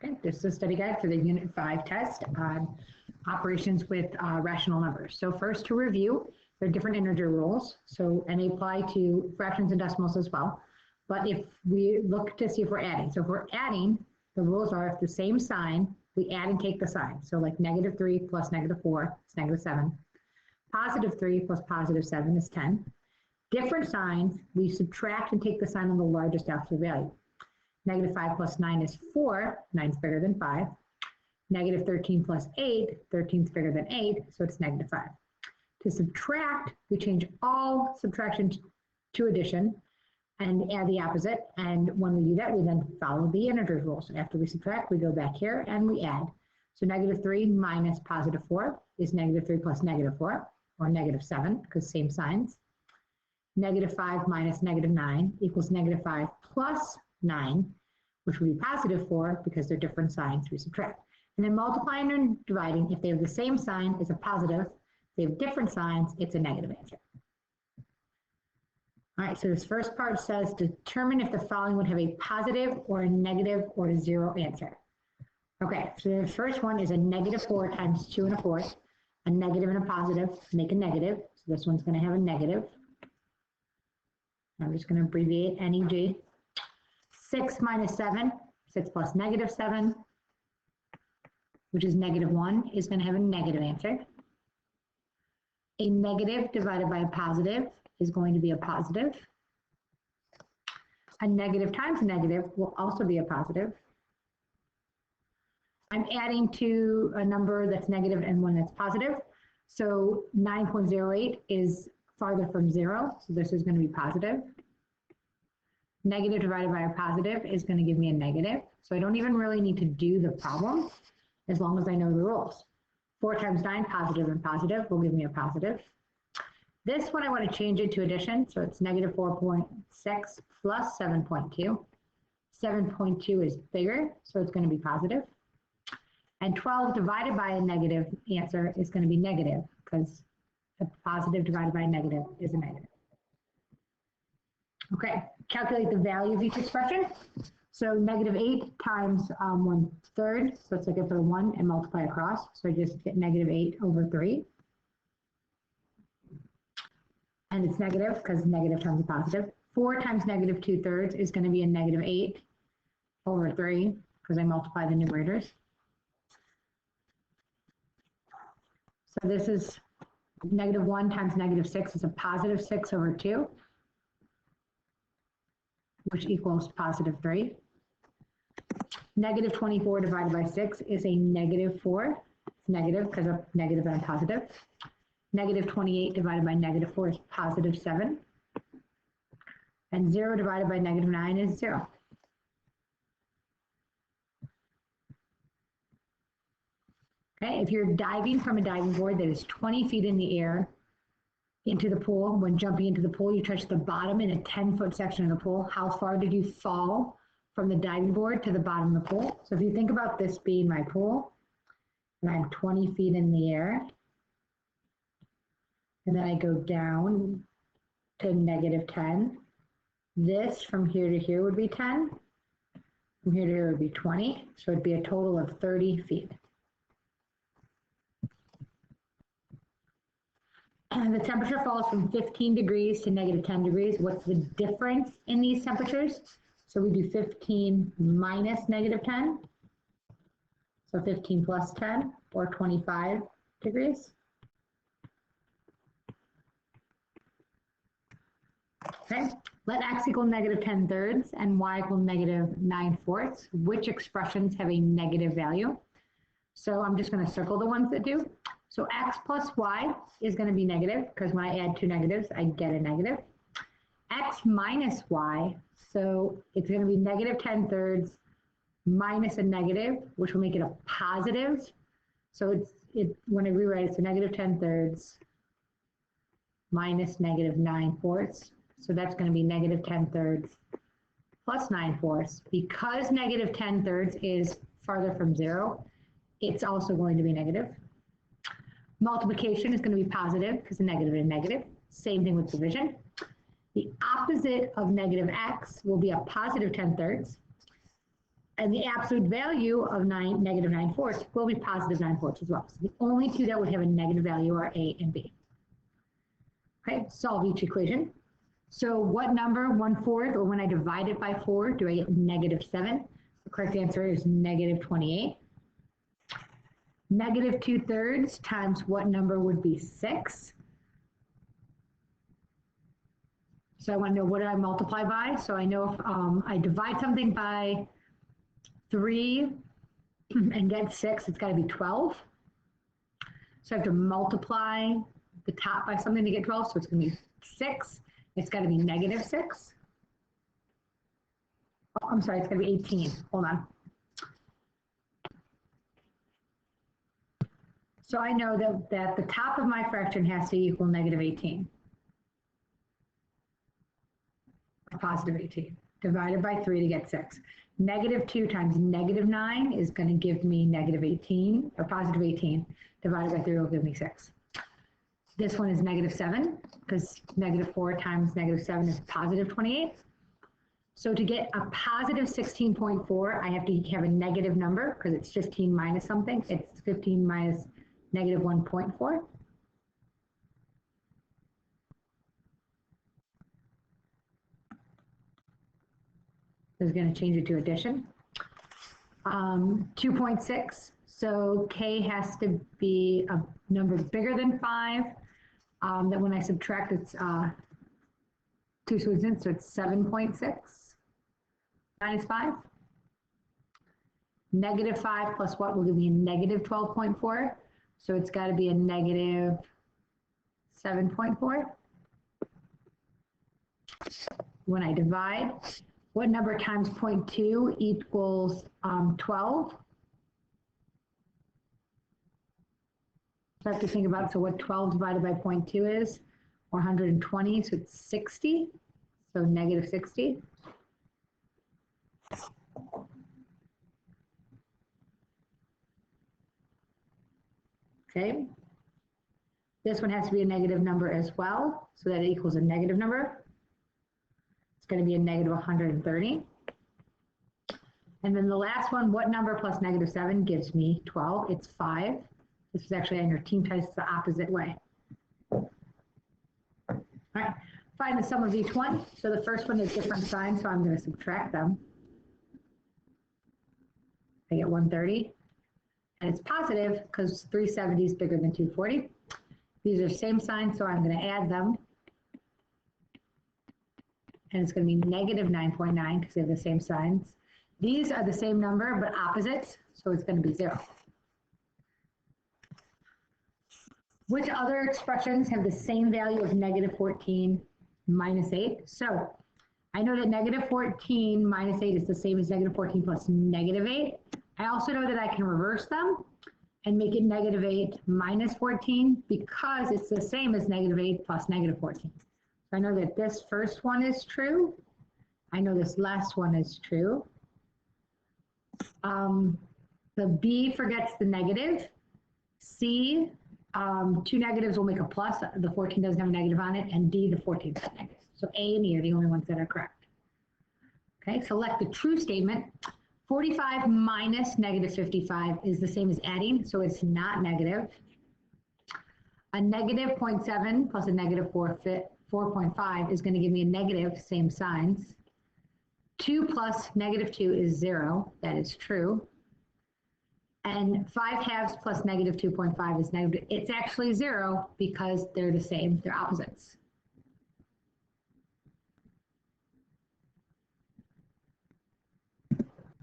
Okay, this is a study guide for the Unit 5 test on operations with rational numbers. So first, to review, there are different integer rules, and they apply to fractions and decimals as well. But if we look to see if we're adding, so if we're adding, the rules are if the same sign, we add and take the sign. So like -3 plus -4 is -7. +3 plus +7 is 10. Different signs, we subtract and take the sign on the largest absolute value. -5 plus 9 is 4, 9 is bigger than 5. -13 plus 8, 13 is bigger than 8, so it's -5. To subtract, we change all subtractions to addition and add the opposite. And when we do that, we then follow the integers rules. After we subtract, we go back here and we add. So -3 minus +4 is -3 plus -4, or -7, because same signs. -5 minus -9 equals -5 plus 9, which would be +4 because they're different signs, we subtract. And then multiplying and dividing, if they have the same sign, is a positive. If they have different signs, it's a negative answer. All right, so this first part says determine if the following would have a positive or a negative or a zero answer. Okay, so the first one is a -4 times 2 1/4. A negative and a positive make a negative. So this one's going to have a negative. I'm just going to abbreviate NEG. 6 minus 7, 6 plus -7, which is -1, is going to have a negative answer. A negative divided by a positive is going to be a positive. A negative times a negative will also be a positive. I'm adding to a number that's negative and one that's positive. So 9.08 is farther from 0, so this is going to be positive. Negative divided by a positive is going to give me a negative. So I don't even really need to do the problem as long as I know the rules. 4 times 9, positive and positive, will give me a positive. This one I want to change it to addition, so it's -4.6 plus 7.2. 7.2 is bigger, so it's going to be positive. And 12 divided by a negative answer is going to be negative, because a positive divided by a negative is a negative. Okay, calculate the value of each expression. So -8 times 1/3, so it's like I put a 1 and multiply across. So I just get -8/3. And it's negative because negative times a positive. 4 times -2/3 is going to be a -8/3 because I multiply the numerators. So this is -1 times -6 is a +6/2, which equals +3. -24 divided by 6 is a -4. It's negative because of negative and a positive. -28 divided by -4 is +7. And 0 divided by -9 is 0. Okay, if you're diving from a diving board that is 20 feet in the air into the pool, when jumping into the pool, you touch the bottom in a 10-foot section of the pool, how far did you fall from the diving board to the bottom of the pool? So if you think about this being my pool, and I'm 20 feet in the air, and then I go down to -10, this from here to here would be 10, from here to here would be 20, so it'd be a total of 30 feet. And the temperature falls from 15 degrees to -10 degrees. What's the difference in these temperatures? So we do 15 minus -10. So 15 plus 10, or 25 degrees. Okay, let x equal -10/3 and y equal -9/4. Which expressions have a negative value? So I'm just going to circle the ones that do. So x plus y is going to be negative, because when I add two negatives, I get a negative. X minus y, so it's going to be -10/3 minus a negative, which will make it a positive. So when I rewrite it, so -10/3 minus -9/4. So that's going to be -10/3 plus 9/4. Because -10/3 is farther from 0, it's also going to be negative. Multiplication is going to be positive because a negative is negative. Same thing with division. The opposite of -x will be a +10/3. And the absolute value of negative 9/4 will be positive 9/4 as well. So the only two that would have a negative value are A and B. Okay, solve each equation. So what number, 1/4, or when I divide it by 4, do I get -7? The correct answer is -28. -2/3 times what number would be 6? So I want to know what do I multiply by? So I know if I divide something by 3 and get 6, it's got to be 12. So I have to multiply the top by something to get 12. So it's going to be 6. It's got to be -6. Oh, I'm sorry, it's going to be 18. Hold on. So I know that the top of my fraction has to equal -18. Or positive 18. Divided by 3 to get 6. -2 times -9 is going to give me -18, or positive 18. Divided by 3 will give me 6. This one is -7, because -4 times -7 is positive 28. So to get a positive 16.4, I have to have a negative number, because it's 15 minus something. It's 15 minus -1.4. Is going to change it to addition. 2.6, so K has to be a number bigger than 5. That when I subtract, it's 2 swoops in, so it's 7.6 minus 5. -5 plus what will give me a -12.4. So it's got to be a -7.4. When I divide, what number times 0.2 equals 12? So I have to think about, so what 12 divided by 0.2 is, 120, so it's 60, so -60. Okay. This one has to be a negative number as well, so that it equals a negative number. It's going to be a -130. And then the last one, what number plus -7 gives me 12? It's 5. This is actually on your team test the opposite way. All right, find the sum of each one. So the first one is different signs, so I'm going to subtract them. I get 130. And it's positive because 370 is bigger than 240. These are same signs, so I'm going to add them. And it's going to be -9.9 because they have the same signs. These are the same number, but opposites, so it's going to be 0. Which other expressions have the same value of -14 minus 8? So I know that -14 minus 8 is the same as -14 plus -8. I also know that I can reverse them and make it -8 minus 14 because it's the same as -8 plus -14. So I know that this first one is true. I know this last one is true. The B forgets the negative. C, 2 negatives will make a plus. The 14 doesn't have a negative on it. And D, the 14 is negative. So A and E are the only ones that are correct. Okay, select the true statement. 45 minus -55 is the same as adding, so it's not negative. A -0.7 plus a -4.5 is going to give me a negative, same signs. 2 plus -2 is 0, that is true. And 5/2 plus -2.5 is negative. It's actually 0 because they're the same, they're opposites.